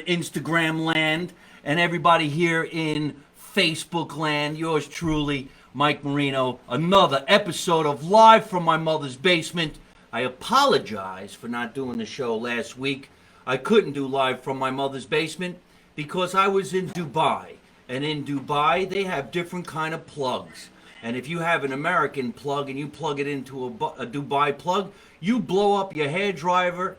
Instagram land and everybody here in Facebook land. Yours truly, Mike Marino. Another episode of Live from My Mother's Basement. I apologize for not doing the show last week. I couldn't do Live from My Mother's Basement because I was in Dubai. And in Dubai, they have different kind of plugs. And if you have an American plug and you plug it into a Dubai plug, you blow up your hair dryer,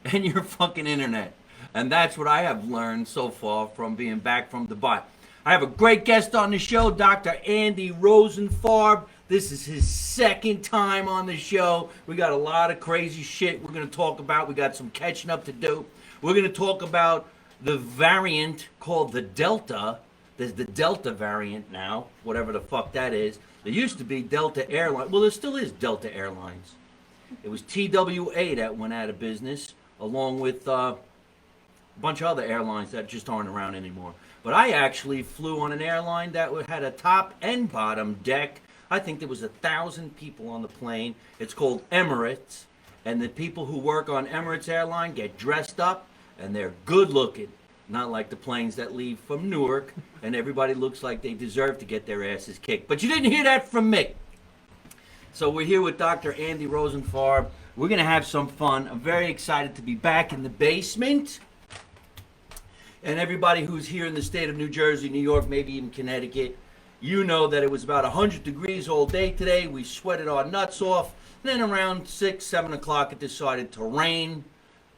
and your fucking internet. And that's what I have learned so far from being back from Dubai. I have a great guest on the show, Dr. Andy Rosenfarb. This is his second time on the show. We got a lot of crazy shit we're going to talk about. We got some catching up to do. We're going to talk about the variant called the Delta. There's the Delta variant now, whatever the fuck that is. There used to be Delta Airlines. Well, there still is Delta Airlines. It was TWA that went out of business, along with a bunch of other airlines that just aren't around anymore. But I actually flew on an airline that had a top and bottom deck. I think there was 1,000 people on the plane. It's called Emirates. And the people who work on Emirates Airline get dressed up, and they're good looking. Not like the planes that leave from Newark, and everybody looks like they deserve to get their asses kicked. But you didn't hear that from me. So we're here with Dr. Andy Rosenfarb. We're going to have some fun. I'm very excited to be back in the basement. And everybody who's here in the state of New Jersey, New York, maybe even Connecticut, you know that it was about 100 degrees all day today. We sweated our nuts off. Then around 6, 7 o'clock, it decided to rain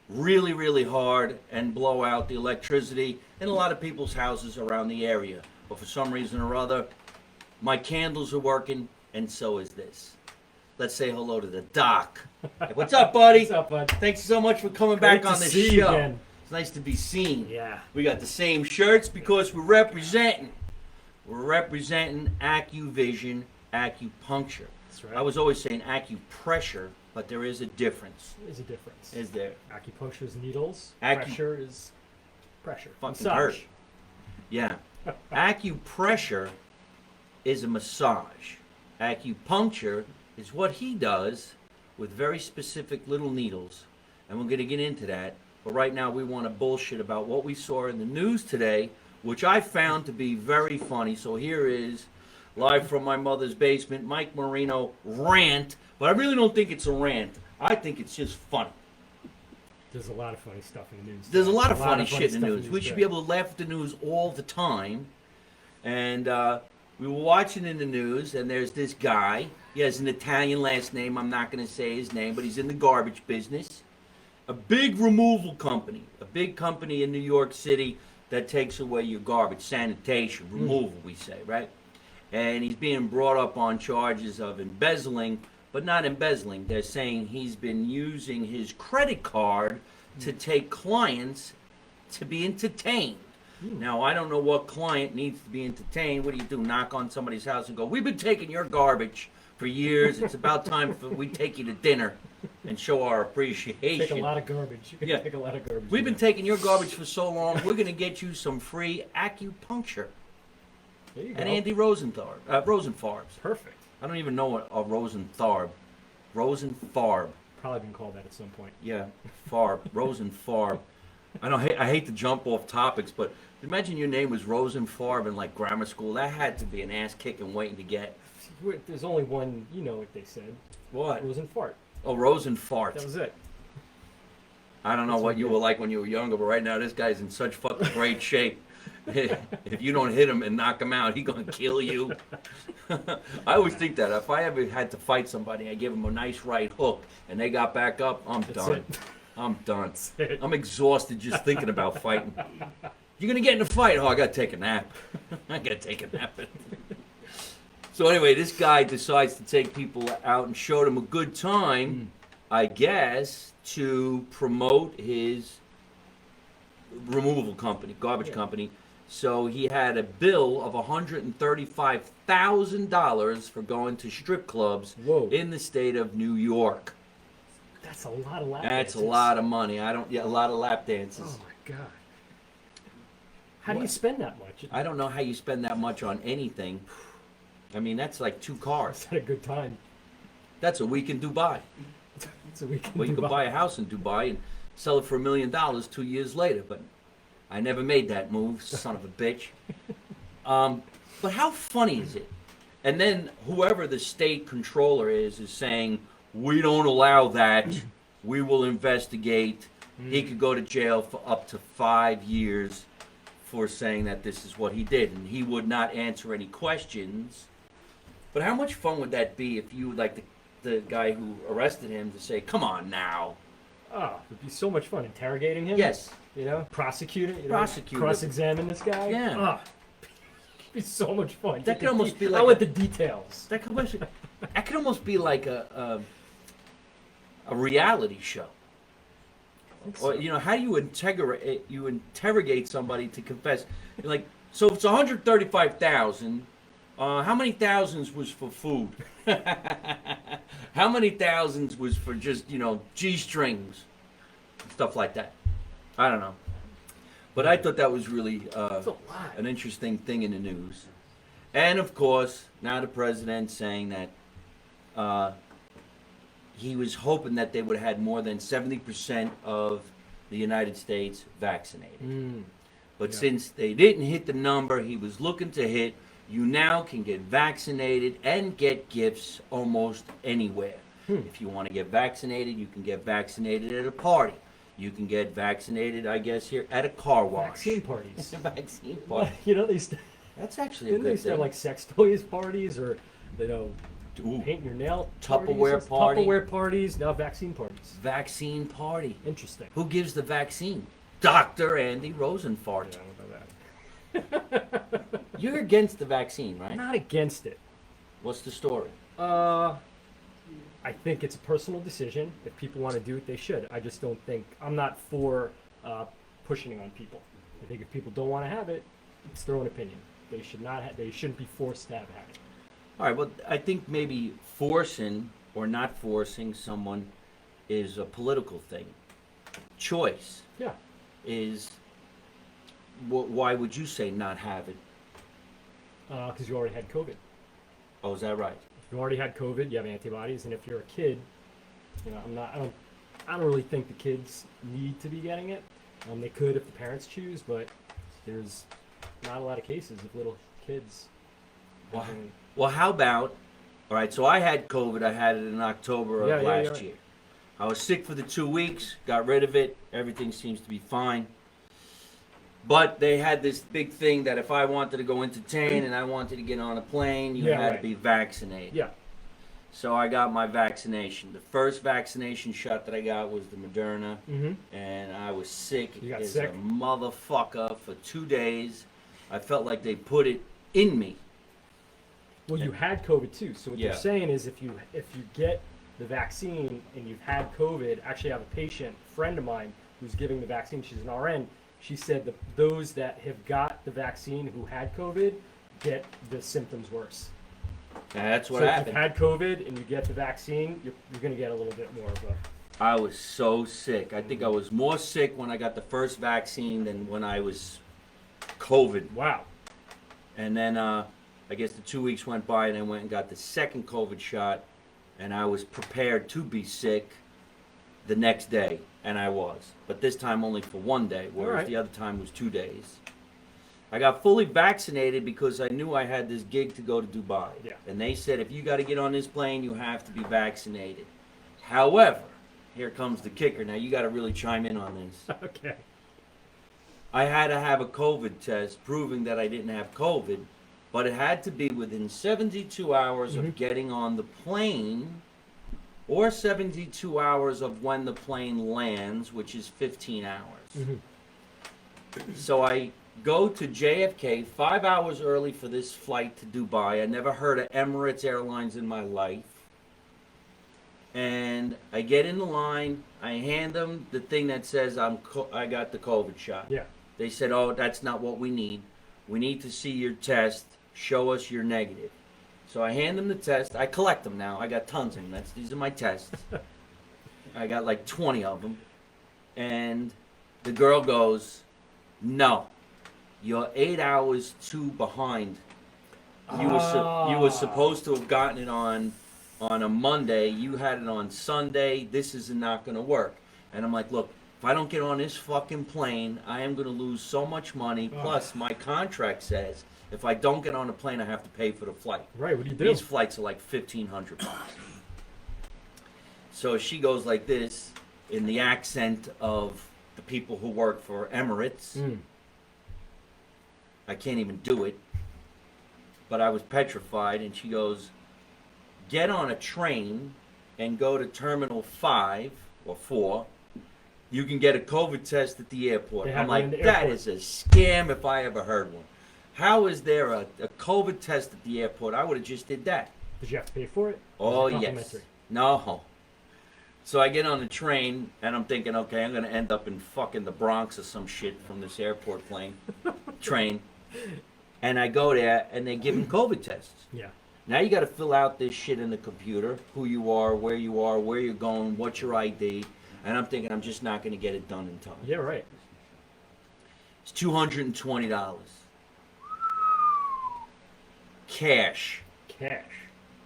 really, really hard and blow out the electricity in a lot of people's houses around the area. But for some reason or other, my candles are working, and so is this. Let's say hello to the doc. Hey, what's up, buddy? What's up, bud? Thanks so much for coming back on the show. Again. It's nice to be seen. Yeah. We got the same shirts because we're representing. We're representing AccuVision, acupuncture. That's right. I was always saying acupressure, but there is a difference. There is a difference. Is there? Acupuncture is needles. Acu- Pressure is pressure. Fucking Massage. hurt. Yeah. Acupressure is a massage. Acupuncture is what he does with very specific little needles. And we're going to get into that. But right now we want to bullshit about what we saw in the news today, which I found to be very funny. So here is, live from my mother's basement, Mike Marino rant. But I really don't think it's a rant. I think it's just funny. There's a lot of funny stuff in the news. There's a lot of funny shit in the news. We should be today. able to laugh at the news all the time. And we were watching in the news, and there's this guy. He has an Italian last name. I'm not going to say his name, but he's in the garbage business. A big removal company. A big company in New York City that takes away your garbage. Sanitation, removal, we say, right? And he's being brought up on charges of embezzling, but not embezzling. They're saying he's been using his credit card to take clients to be entertained. Now, I don't know what client needs to be entertained. What do? Knock on somebody's house and go, we've been taking your garbage for years. It's about time we take you to dinner and show our appreciation. Take a lot of garbage. Yeah. Take a lot of garbage. We've been taking your garbage for so long, we're going to get you some free acupuncture. There you go. And Andy Rosenfarb's. Perfect. I don't even know what a Rosenfarb. Rosenfarb. Probably been called that at some point. Yeah, Farb. Rosenfarb. I hate to jump off topics, but imagine your name was Rosenfarb in like grammar school. That had to be an ass kicking waiting to get. There's only one, you know what they said. What? Rosenfart. Oh, Rosenfart. That was it. I don't know what you were like when you were younger, but right now this guy's in such fucking great shape. If you don't hit him and knock him out, he's gonna kill you. I always think that if I ever had to fight somebody, I give them a nice right hook, and they got back up, I'm done. It. I'm done. That's it. I'm exhausted just thinking about fighting. You're gonna get in a fight? Oh, I gotta take a nap. I gotta take a nap. So anyway, this guy decides to take people out and show them a good time, I guess, to promote his removal company, garbage company. So he had a bill of $135,000 for going to strip clubs in the state of New York. That's a lot of lap That's dances. a lot of money. A lot of lap dances. Oh my god. How do you spend that much? I don't know how you spend that much on anything. I mean, that's like 2 cars. It's had a good time. That's a week in Dubai. It's a weekend. Well, you could buy a house in Dubai and sell it for $1 million 2 years later. But I never made that move, son of a bitch. But how funny is it? And then whoever the state controller is saying, we don't allow that. We will investigate. He could go to jail for up to 5 years for saying that this is what he did. And he would not answer any questions. But how much fun would that be if you, like the guy who arrested him, to say, come on now. Oh, it'd be so much fun interrogating him. Yes. You know, prosecute it. Prosecute it. Cross-examine this guy. Yeah. Oh, it'd be so much fun. That could almost be like I want the details. That could almost be like a reality show. Or, you know, how do you interrogate somebody to confess? Like, so if it's 135,000, how many thousands was for food? How many thousands was for just, you know, G-strings? Stuff like that. I don't know. But I thought that was really an interesting thing in the news. And, of course, now the president saying that he was hoping that they would have had more than 70% of the United States vaccinated. But since they didn't hit the number he was looking to hit, you now can get vaccinated and get gifts almost anywhere. If you want to get vaccinated, you can get vaccinated at a party. You can get vaccinated, I guess, here at a car wash. Vaccine parties. Vaccine party. You know, That's actually a didn't they good used to have thing. like sex toys parties, or, you know, Ooh. paint your nail Tupperware parties, party. Tupperware parties, now vaccine parties. Vaccine party. Interesting. Who gives the vaccine? Dr. Andy Rosenfarb. Yeah, I don't know that. You're against the vaccine, right? I'm not against it. What's the story? I think it's a personal decision. If people want to do it, they should. I just don't think I'm not for pushing it on people. I think if people don't want to have it, it's their own opinion. They should not. They shouldn't be forced to have it. All right, well, I think maybe forcing or not forcing someone is a political thing. Choice Yeah. is, why would you say not have it? Because you already had COVID. Oh, is that right? If you already had COVID, you have antibodies, and if you're a kid, you know, I don't really think the kids need to be getting it. They could if the parents choose, but there's not a lot of cases of little kids. Well, having- well, how about, all right, so I had COVID. I had it in October of last year. I was sick for the 2 weeks, got rid of it. Everything seems to be fine. But they had this big thing that if I wanted to go entertain and I wanted to get on a plane, you had to be vaccinated. Yeah. So I got my vaccination. The first vaccination shot that I got was the Moderna, and I was sick You got as sick? a motherfucker for 2 days. I felt like they put it in me. Well, you had COVID too. So what Yeah. they're saying is if you get the vaccine and you've had COVID, actually I have a patient, friend of mine, who's giving the vaccine. She's an RN. She said that those that have got the vaccine who had COVID get the symptoms worse. That's what So if happened. you've had COVID and you get the vaccine, you're going to get a little bit more of a... I was so sick. I think I was more sick when I got the first vaccine than when I was COVID. Wow. And then I guess the 2 weeks went by and I went and got the second COVID shot, and I was prepared to be sick the next day, and I was. But this time only for 1 day, whereas the other time was 2 days. I got fully vaccinated because I knew I had this gig to go to Dubai. Yeah. And they said, if you got to get on this plane, you have to be vaccinated. However, here comes the kicker. Now, you got to really chime in on this. Okay. I had to have a COVID test proving that I didn't have COVID, but it had to be within 72 hours of getting on the plane, or 72 hours of when the plane lands, which is 15 hours. So I go to JFK 5 hours early for this flight to Dubai. I never heard of Emirates Airlines in my life. And I get in the line. I hand them the thing that says I got the COVID shot. Yeah. They said, oh, that's not what we need. We need to see your test. Show us you're negative. So I hand them the test. I collect them now. I got tons of them. These are my tests. I got like 20 of them. And the girl goes, no, you're 8 hours too behind. You were supposed to have gotten it on a Monday. You had it on Sunday. This is not going to work. And I'm like, look, if I don't get on this fucking plane, I am going to lose so much money. Plus, my contract says if I don't get on the plane, I have to pay for the flight. Right, what do you do? These flights are like $1,500. So she goes like this in the accent of the people who work for Emirates. I can't even do it. But I was petrified, and she goes, get on a train and go to Terminal 5 or 4. You can get a COVID test at the airport. I'm like, that is a scam if I ever heard one. How is there a COVID test at the airport? I would have just did that. Did you have to pay for it? Oh, yes. No. So I get on the train, and I'm thinking, okay, I'm going to end up in fucking the Bronx or some shit from this airport train. And I go there, and they give them COVID tests. Yeah. Now you got to fill out this shit in the computer, who you are, where you're going, what's your ID. And I'm thinking I'm just not going to get it done in time. Yeah, right. It's $220. Cash. Cash.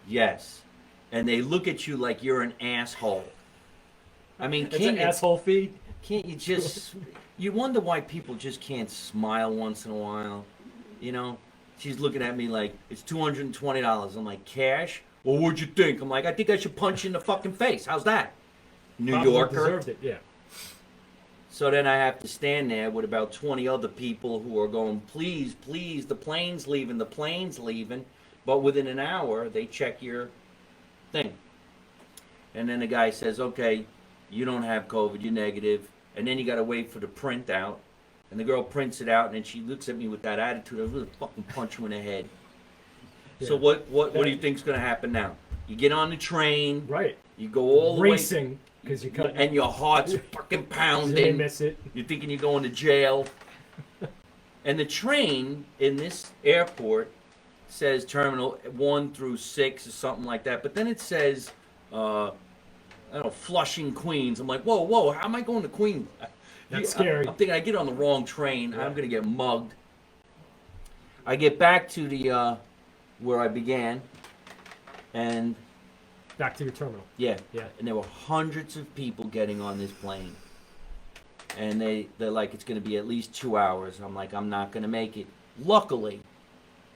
Yes. And they look at you like you're an asshole. I mean, It's an asshole fee. Can't you just... You wonder why people just can't smile once in a while. You know? She's looking at me like, it's $220. I'm like, cash? Well, what'd you think? I'm like, I think I should punch you in the fucking face. How's that? New Probably Yorker. Deserved it, yeah. So then I have to stand there with about 20 other people who are going, please, please, the plane's leaving, the plane's leaving. But within an hour, they check your thing. And then the guy says, okay, you don't have COVID, you're negative. And then you got to wait for the printout. And the girl prints it out, and then she looks at me with that attitude. I'm going to fucking punch you in the head. Yeah. So what do you think's going to happen now? You get on the train. Right. You go all the way. Racing. Because you cut. And your heart's fucking pounding. You miss it. You're thinking you're going to jail. And the train in this airport says Terminal 1 through 6 or something like that. But then it says, I don't know, Flushing, Queens. I'm like, whoa, how am I going to Queens? That's scary. I'm thinking I get on the wrong train. Yeah. I'm going to get mugged. I get back to the where I began. And... Back to your terminal. Yeah. And there were hundreds of people getting on this plane. And they're like, it's going to be at least 2 hours. I'm like, I'm not going to make it. Luckily,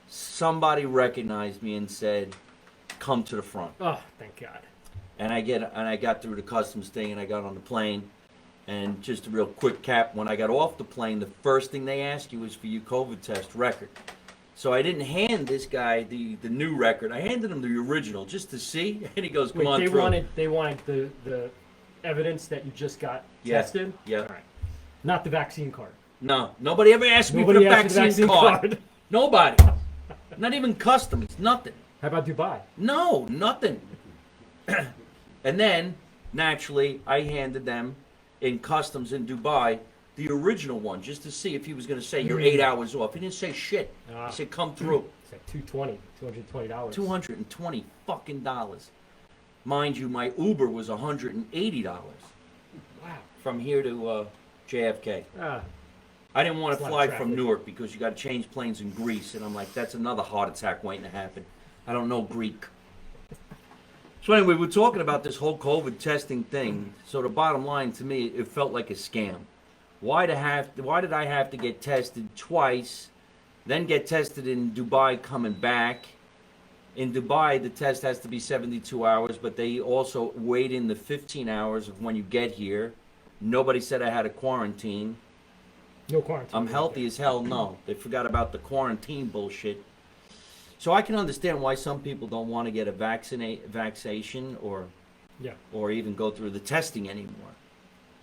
somebody recognized me and said, come to the front. Oh, thank God. And I got through the customs thing, and I got on the plane. And just a real quick cap, when I got off the plane, the first thing they ask you is for your COVID test record. So I didn't hand this guy the new record. I handed him the original just to see, and he goes, "Come on through." They wanted the evidence that you just got tested. Yeah. All right. Not the vaccine card. No, nobody ever asked me for the vaccine card. Nobody. Not even customs. Nothing. How about Dubai? No, nothing. And then naturally, I handed them in customs in Dubai the original one, just to see if he was going to say you're 8 hours off. He didn't say shit. He said come through. It's like $220. $220 fucking dollars. Mind you, my Uber was $180. Wow. From here to JFK. I didn't want to fly from Newark because you got to change planes in Greece, and I'm like, that's another heart attack waiting to happen. I don't know Greek. So anyway, we're talking about this whole COVID testing thing. So the bottom line to me, it felt like a scam. Why did I have to get tested twice, then get tested in Dubai coming back? In Dubai, the test has to be 72 hours, but they also wait in the 15 hours of when you get here. Nobody said I had a quarantine. No quarantine. I'm healthy as hell. No, they forgot about the quarantine bullshit. So I can understand why some people don't want to get a vaccination or even go through the testing anymore.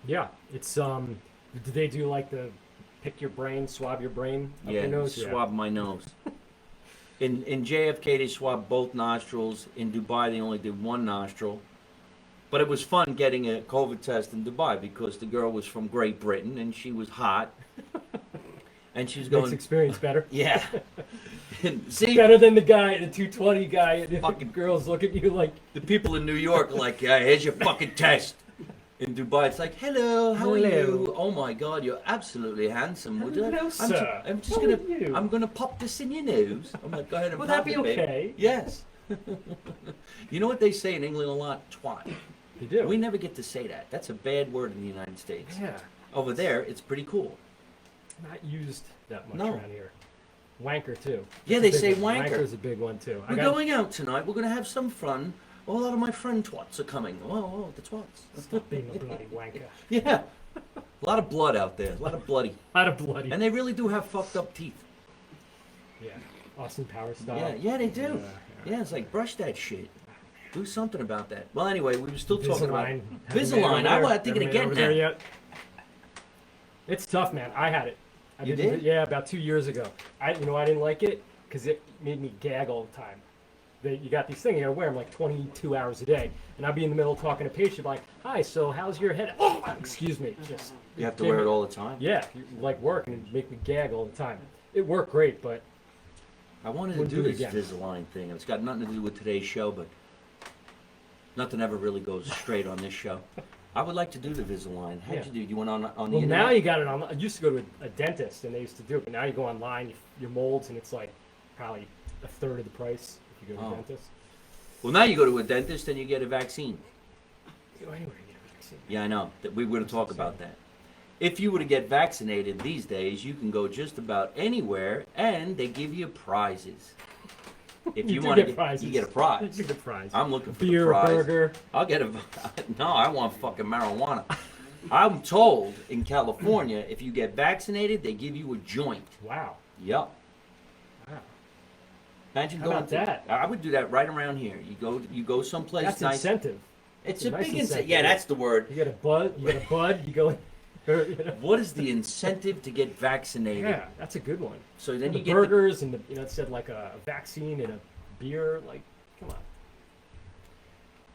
Yeah, it's do they do like the pick your brain, swab your brain up your nose? Swab my nose. In JFK, they swabbed both nostrils. In Dubai, they only did one nostril. But it was fun getting a COVID test in Dubai because the girl was from Great Britain and she was hot. And she's going... Makes experience better. Yeah. See? Better than the 220 guy. The fucking girls look at you like... The people in New York are like, yeah, here's your fucking test. In Dubai, it's like, hello, how are you? Oh my God, you're absolutely handsome. Hello, sir. I'm gonna pop this in your nose. I'm like, go ahead and Will pop that be it, baby. okay? Yes. You know what they say in England a lot? Twat. They do. We never get to say that. That's a bad word in the United States. Yeah. Over there, it's pretty cool. Not used that much No. around here. Wanker too. Yeah, That's they a big say one. wanker. Wanker's a big one too. We're going out tonight. We're going to have some fun. A lot of my friend twats are coming. Oh, the twats. Stop being a bloody wanker. Yeah. A lot of blood out there. A lot of bloody. A lot of bloody. And they really do have fucked up teeth. Yeah. Austin Power style. Yeah, they do. Yeah. Yeah, it's like, brush that shit. Do something about that. Well, anyway, we were still talking about Invisalign. Invisalign. I was thinking of getting that. Yet. It's tough, man. I had it. You did? Yeah, about 2 years ago. I didn't like it because it made me gag all the time. You got these things, you gotta wear them like 22 hours a day. And I'd be in the middle talking to a patient, like, hi, so how's your head? Oh, excuse me. Just, You have to wear it all the time? Yeah, like work and it'd make me gag all the time. It worked great, but I wanted to Wouldn't do do it this again. Invisalign thing. It's got nothing to do with today's show, but nothing ever really goes straight on this show. I would like to do the Invisalign. How'd Yeah. you do? You went on the well, internet? now you got it on. I used to go to a dentist and they used to do it, but now you go online, your molds, and it's like probably a third of the price if you go to Oh. a dentist. Well, now you go to a dentist and you get a vaccine. You go anywhere, you get a vaccine. Yeah, I know. We were to That's talk insane. about that. If you were to get vaccinated these days, you can go just about anywhere, and they give you prizes. If You do want get to prizes. you get a prize. You get a prize. I'm looking for Beer, the prize. burger. I'll get a. No, I want fucking marijuana. I'm told in California, if you get vaccinated, they give you a joint. Wow. Yup. Wow. Imagine How going about to that? I would do that right around here. You go someplace That's nice. incentive. It's That's a a nice big incentive. incentive. Yeah, that's the word. You get a bud. You go. What is the incentive to get vaccinated? Yeah, that's a good one. So then The you get burgers and it said like a vaccine and a beer. Like, come on.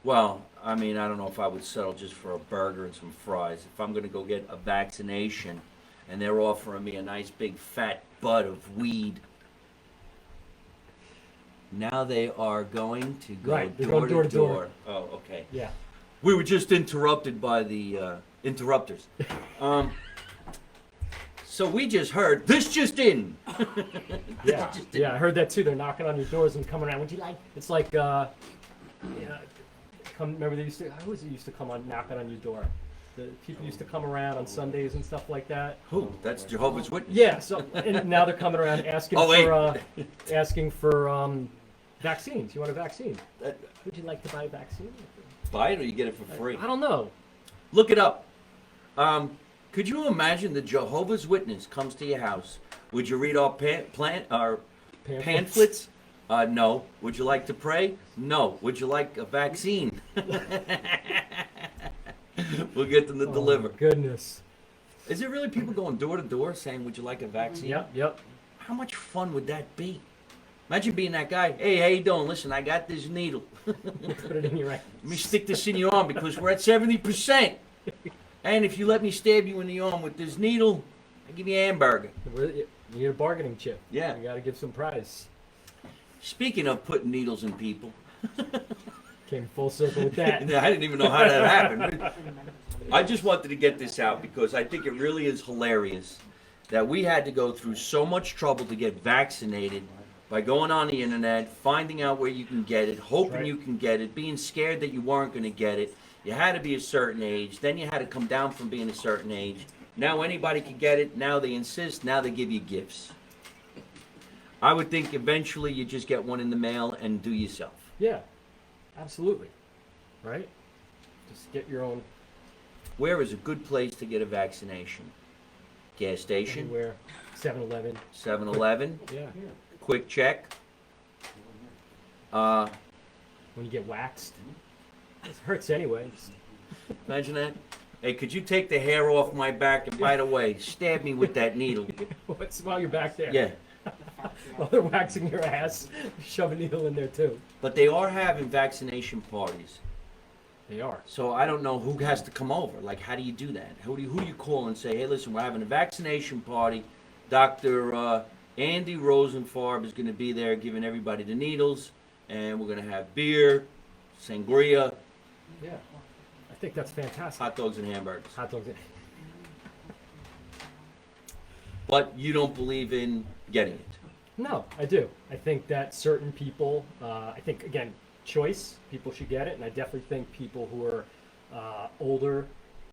Well, I mean, I don't know if I would settle just for a burger and some fries. If I'm going to go get a vaccination and they're offering me a nice big fat bud of weed, now they are going to go Right, they're door going door to to door. door. Oh, okay. Yeah. We were just interrupted by the interrupters. So we just heard, this just in. Yeah, Just in. yeah, I heard that too. They're knocking on your doors and coming around. Would you like? It's like, yeah, remember they used to. Who was it used to come on knocking on your door? The people used to come around on Sundays and stuff like that. Who? That's Jehovah's Witness. Yeah. So and now they're coming around asking Oh, wait. for asking for vaccines. You want a vaccine? That- Would you like to buy a vaccine? Buy it or you get it for free. I don't know. Look it up. Could you imagine the Jehovah's Witness comes to your house? Would you read our pamphlets? No. Would you like to pray? No. Would you like a vaccine? We'll get them to deliver. Oh, goodness. Is there really people going door to door saying, "Would you like a vaccine?" Yep. How much fun would that be? Imagine being that guy. Hey, how you doing? Listen, I got this needle. Put it in your eye. Let me stick this in your arm because we're at 70%. And if you let me stab you in the arm with this needle, I give you a hamburger. You need a bargaining chip. Yeah. You got to give some prize. Speaking of putting needles in people, Came full circle with that. I didn't even know how that happened. I just wanted to get this out because I think it really is hilarious that we had to go through so much trouble to get vaccinated by going on the internet, finding out where you can get it, hoping Right. you can get it, being scared that you weren't going to get it. You had to be a certain age. Then you had to come down from being a certain age. Now anybody can get it. Now they insist. Now they give you gifts. I would think eventually you just get one in the mail and do yourself. Yeah, absolutely. Right? Just get your own Where is a good place to get a vaccination? Gas station, anywhere. 7-Eleven. 7-Eleven, Yeah. Quick Check. When you get waxed. It hurts anyway. Imagine that. Hey, could you take the hair off my back and, by the way, stab me with that needle? What's while you're back there? Yeah. While they're waxing your ass, shove a needle in there too. But they are having vaccination parties. They are. So I don't know who has to come over. Like, how do you do that? Who do you call and say, hey, listen, we're having a vaccination party. Dr. Andy Rosenfarb is going to be there giving everybody the needles. And we're going to have beer, sangria, Yeah. I think that's fantastic. hot dogs, and hamburgers. Hot dogs. But you don't believe in getting it. No, I do. I think that certain people, I think, again, choice, people should get it. And I definitely think people who are older,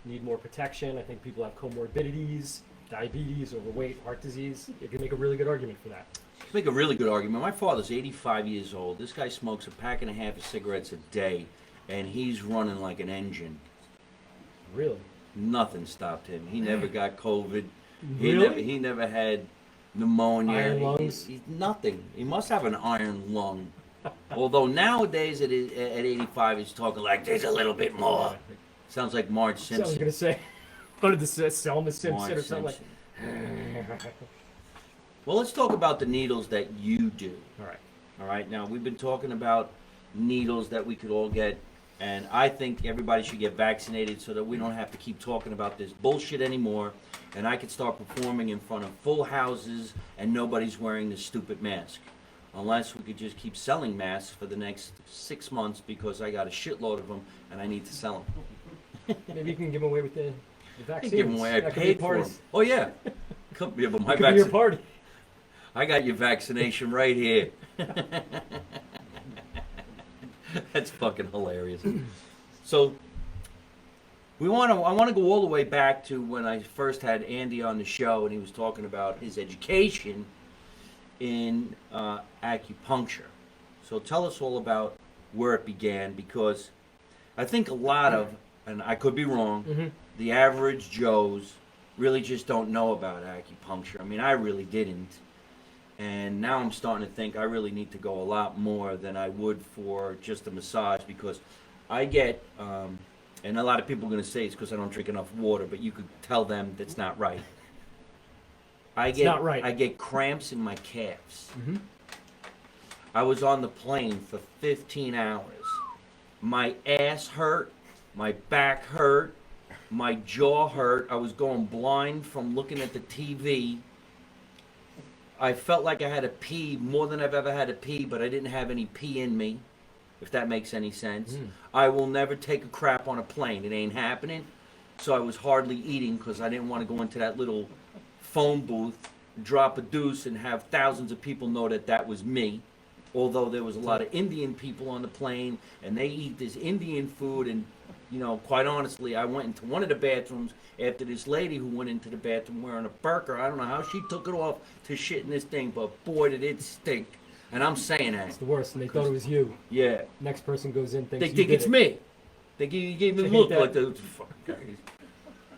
need more protection. I think people have comorbidities, diabetes, overweight, heart disease. You can make a really good argument for that. Make a really good argument. My father's 85 years old. This guy smokes a pack and a half of cigarettes a day, and he's running like an engine. Really? Nothing stopped him. He never got COVID. Really? He never had pneumonia. Iron lungs? Nothing. He must have an iron lung. Although nowadays at 85, he's talking like there's a little bit more. Sounds like Marge So I Simpson. was gonna say, what did this say? Selma Simpson Marge or something Simpson. Well, let's talk about the needles that you do. All right. All right. Now we've been talking about needles that we could all get, and I think everybody should get vaccinated so that we don't have to keep talking about this bullshit anymore, and I could start performing in front of full houses and nobody's wearing this stupid mask. Unless we could just keep selling masks for the next 6 months because I got a shitload of them and I need to sell them. Maybe you can give them away with the I vaccines. can give them away. I That could be paid a for party. them. Oh yeah. Come, yeah, but my That could be your vaccine. party. I got your vaccination right here. That's fucking hilarious. So I want to go all the way back to when I first had Andy on the show, and he was talking about his education in acupuncture. So tell us all about where it began, because I think a lot of, and I could be wrong, the average Joes really just don't know about acupuncture. I mean, I really didn't. And now I'm starting to think I really need to go a lot more than I would for just a massage, because I get, and a lot of people are going to say it's because I don't drink enough water, but you could tell them that's not right. Not right. I get cramps in my calves. Mm-hmm. I was on the plane for 15 hours. My ass hurt, my back hurt, my jaw hurt. I was going blind from looking at the TV. I felt like I had to pee more than I've ever had to pee, but I didn't have any pee in me, if that makes any sense. I will never take a crap on a plane. It ain't happening. So I was hardly eating because I didn't want to go into that little phone booth, drop a deuce, and have thousands of people know that that was me. Although there was a lot of Indian people on the plane, and they eat this Indian food, and, you know, quite honestly, I went into one of the bathrooms after this lady who went into the bathroom wearing a burqa. I don't know how she took it off to shit in this thing, but boy, did it stink. And I'm saying that. It's the worst, and they thought it was you. Yeah. Next person goes in, thinks They you think did it's it. me. They gave me a They look hate that. like the fucking guys.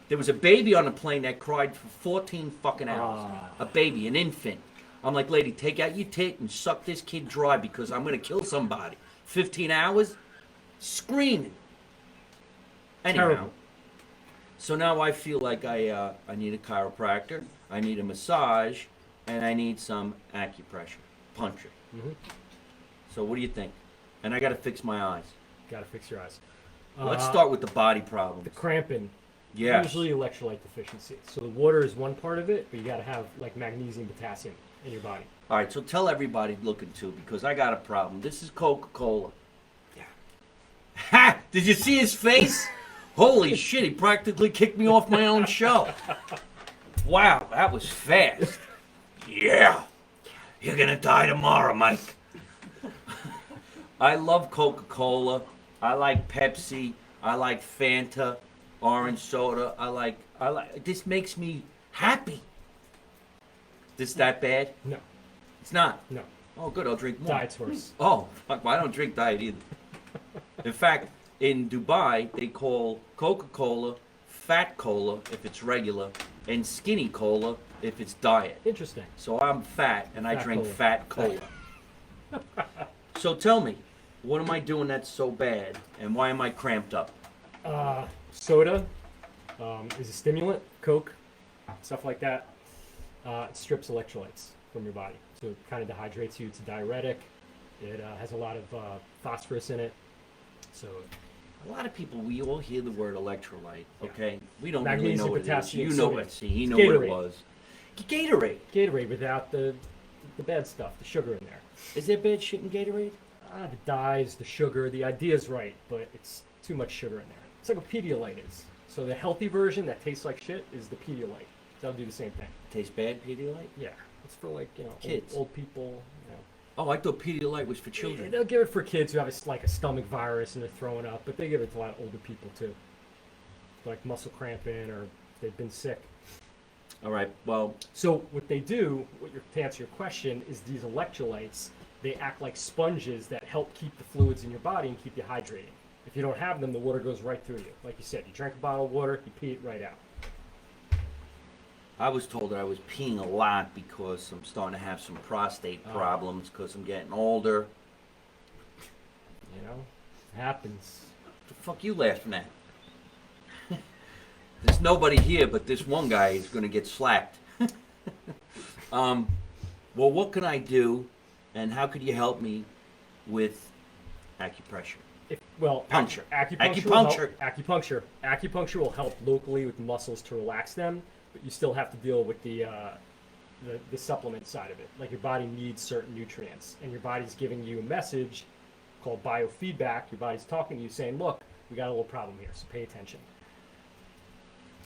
There was a baby on the plane that cried for 14 fucking hours. Ah. A baby, an infant. I'm like, lady, take out your tit and suck this kid dry because I'm going to kill somebody. 15 hours? Screaming. Anyhow. Terrible. So now I feel like I need a chiropractor, I need a massage, and I need some acupressure, puncture. Mhm. So what do you think? And I got to fix my eyes. Gotta fix your eyes. Let's start with the body problems. The cramping. Yes. Usually electrolyte deficiency. So the water is one part of it, but you gotta have like magnesium, potassium in your body. All right, so tell everybody looking too, because I got a problem. This is Coca-Cola. Yeah. Ha! Did you see his face? Holy shit, he practically kicked me off my own show. Wow, that was fast. Yeah. You're gonna die tomorrow, Mike. I love Coca-Cola. I like Pepsi. I like Fanta, orange soda. I like this makes me happy. This that bad? No, It's not. no. Oh, good. I'll drink more. Diet's worse. Oh, fuck. Well, I don't drink diet either. In fact, in Dubai, they call Coca-Cola fat cola if it's regular, and skinny cola if it's diet. Interesting. So I'm fat, and I Fat drink cola. fat cola. So tell me, what am I doing that's so bad, and why am I cramped up? Soda is a stimulant. Coke, stuff like that. It strips electrolytes from your body, so it kind of dehydrates you. It's a diuretic. It has a lot of phosphorus in it. So A lot of people, we all hear the word electrolyte, Yeah. okay? We don't Magnesium, really know what it is. potassium, You know sodium. it. See, he It's knew what it Gatorade. was. Gatorade. Gatorade without the bad stuff, the sugar in there. Is there bad shit in Gatorade? The dyes, the sugar. The idea is right, but it's too much sugar in there. It's like a Pedialyte is. So the healthy version that tastes like shit is the Pedialyte. That'll do the same thing. Tastes bad, Pedialyte? Yeah, it's for like Kids. old people. Oh, I thought Pedialyte was for children. They'll give it for kids who have like a stomach virus and they're throwing up, but they give it to a lot of older people too. like muscle cramping or they've been sick. All right. Well, So what they do, to answer your question, is these electrolytes, they act like sponges that help keep the fluids in your body and keep you hydrated. If you don't have them, the water goes right through you. Like you said, you drink a bottle of water, you pee it right out. I was told that I was peeing a lot because I'm starting to have some prostate problems because I'm getting older. You know, it happens. What the fuck you laughing at? There's nobody here but this one guy is going to get slapped. Well, what can I do, and how could you help me with acupressure? Puncture. Acupuncture. Acupuncture will help locally with the muscles to relax them, but you still have to deal with the supplement side of it. Like your body needs certain nutrients, and your body's giving you a message called biofeedback. Your body's talking to you saying, look, we got a little problem here, so pay attention.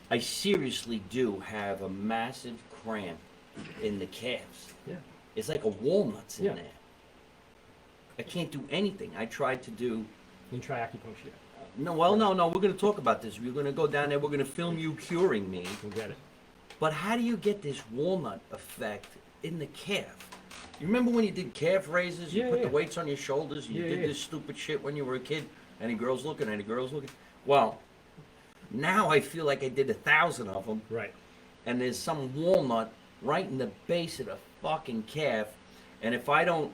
I seriously do have a massive cramp in the calves. Yeah. It's like a walnut's in Yeah. there. I can't do anything. I tried to do. You can try acupuncture. No, we're going to talk about this. We're going to go down there. We're going to film you curing me. You'll get it. But how do you get this walnut effect in the calf? You remember when you did calf raises? You put the weights on your shoulders. You did this stupid shit when you were a kid. Any girls looking? Well, now I feel like I did 1,000 of them. Right. And there's some walnut right in the base of the fucking calf. And if I don't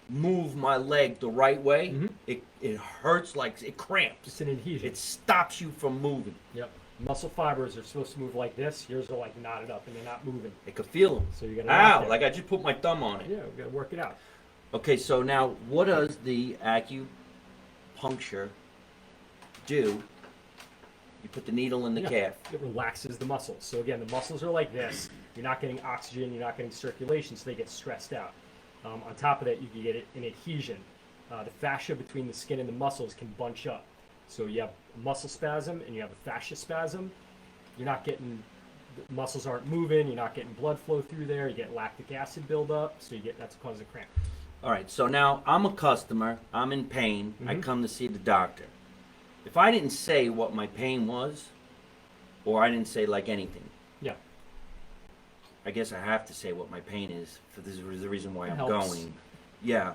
move my leg the right way, it hurts, like it cramps. It's an adhesion. It stops you from moving. Yep. Muscle fibers are supposed to move like this. Yours are like knotted up and they're not moving. I could feel them. So you gotta Ow! Like I just put my thumb on it. Yeah, we gotta work it out. Okay, so now what does the acupuncture do? You put the needle in the calf. It relaxes the muscles. So again, the muscles are like this. You're not getting oxygen. You're not getting circulation, so they get stressed out. On top of that, you can get an adhesion. The fascia between the skin and the muscles can bunch up. So you have a muscle spasm and you have a fascia spasm. You're not getting, the muscles aren't moving. You're not getting blood flow through there. You get lactic acid buildup. So you get, that's causing cramp. All right, so now I'm a customer. I'm in pain. I come to see the doctor. If I didn't say what my pain was, or I didn't say like anything, Yeah. I guess I have to say what my pain is. For this is the reason why I'm helps. going. Yeah.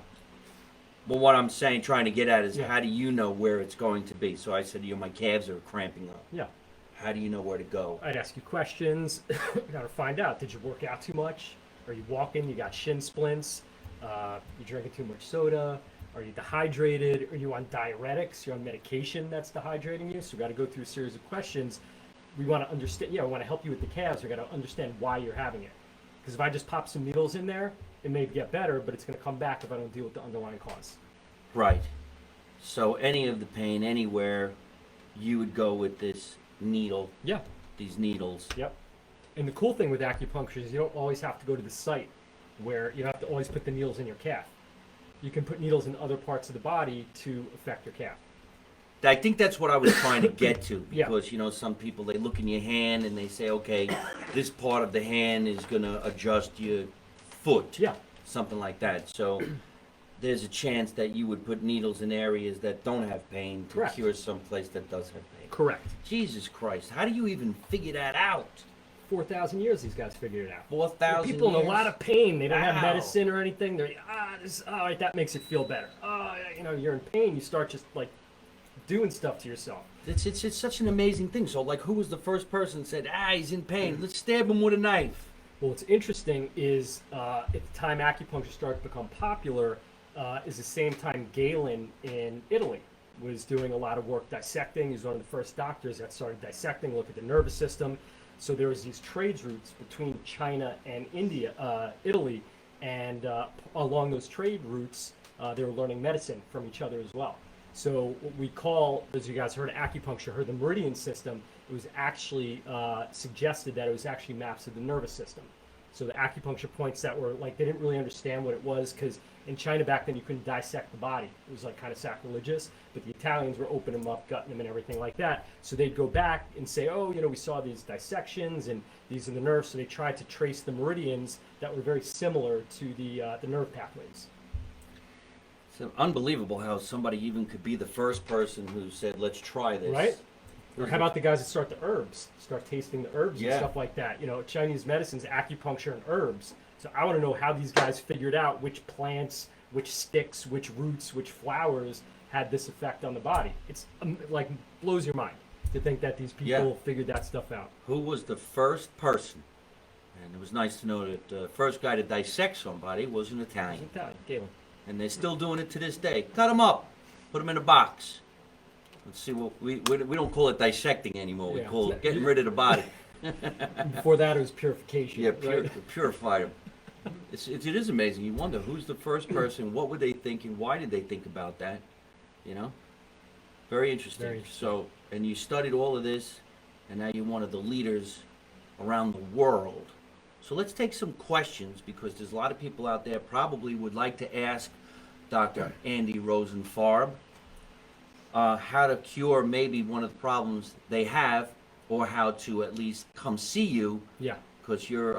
But what I'm saying, trying to get at is, Yeah. how do you know where it's going to be? So I said, my calves are cramping up. Yeah. How do you know where to go? I'd ask you questions. You gotta find out. Did you work out too much? Are you walking? You got shin splints? You drinking too much soda? Are you dehydrated? Are you on diuretics? You're on medication that's dehydrating you? So we got to go through a series of questions. We want to understand. Yeah, we want to help you with the calves. We got to understand why you're having it. Because if I just pop some needles in there, it may get better, but it's going to come back if I don't deal with the underlying cause. Right. So any of the pain anywhere, you would go with this needle. Yeah. These needles. Yep. And the cool thing with acupuncture is you don't always have to go to the site where you don't have to always put the needles in your calf. You can put needles in other parts of the body to affect your calf. I think that's what I was trying to get to, Yeah. because some people, they look in your hand and they say, okay, this part of the hand is going to adjust your foot. Yeah. Something like that. So there's a chance that you would put needles in areas that don't have pain to Correct. cure some place that does have pain. Correct. Jesus Christ, how do you even figure that out? 4,000 years these guys figured it out. 4,000 People in a years? lot of pain. They don't have Ow. medicine or anything. They're all right, that makes it feel better. You're in pain. You start just like doing stuff to yourself. It's such an amazing thing. So, like, who was the first person that said, he's in pain, let's stab him with a knife? Well, what's interesting is at the time acupuncture started to become popular is the same time Galen in Italy was doing a lot of work dissecting. He was one of the first doctors that started dissecting, look at the nervous system. So there was these trade routes between China and Italy, and along those trade routes, they were learning medicine from each other as well. So what we call, as you guys heard, acupuncture, heard the meridian system, it was actually suggested that it was actually maps of the nervous system. So the acupuncture points that were like, they didn't really understand what it was, because in China back then you couldn't dissect the body. It was like kind of sacrilegious, but the Italians were opening them up, gutting them and everything like that. So they'd go back and say, we saw these dissections and these are the nerves. So they tried to trace the meridians that were very similar to the nerve pathways. It's unbelievable how somebody even could be the first person who said, let's try this. Right? Or how about the guys that start tasting the herbs and Yeah. stuff like that? You know, Chinese medicines, acupuncture, and herbs. So I want to know how these guys figured out which plants, which sticks, which roots, which flowers had this effect on the body. It's like blows your mind to think that these people figured that stuff out. Who was the first person? And it was nice to know that the first guy to dissect somebody was an Italian. Italian, Galen. And they're still doing it to this day. Cut them up, put them in a box. Let's see what we don't call it dissecting anymore. We Yeah. call it getting rid of the body. Before that, it was purification. Yeah, right? purify them. It is amazing. You wonder who's the first person. What were they thinking? Why did they think about that? You know, very interesting. Very interesting. So, and you studied all of this, and now you're one of the leaders around the world. So let's take some questions because there's a lot of people out there probably would like to ask Dr. Andy Rosenfarb how to cure maybe one of the problems they have, or how to at least come see you. Yeah. Because your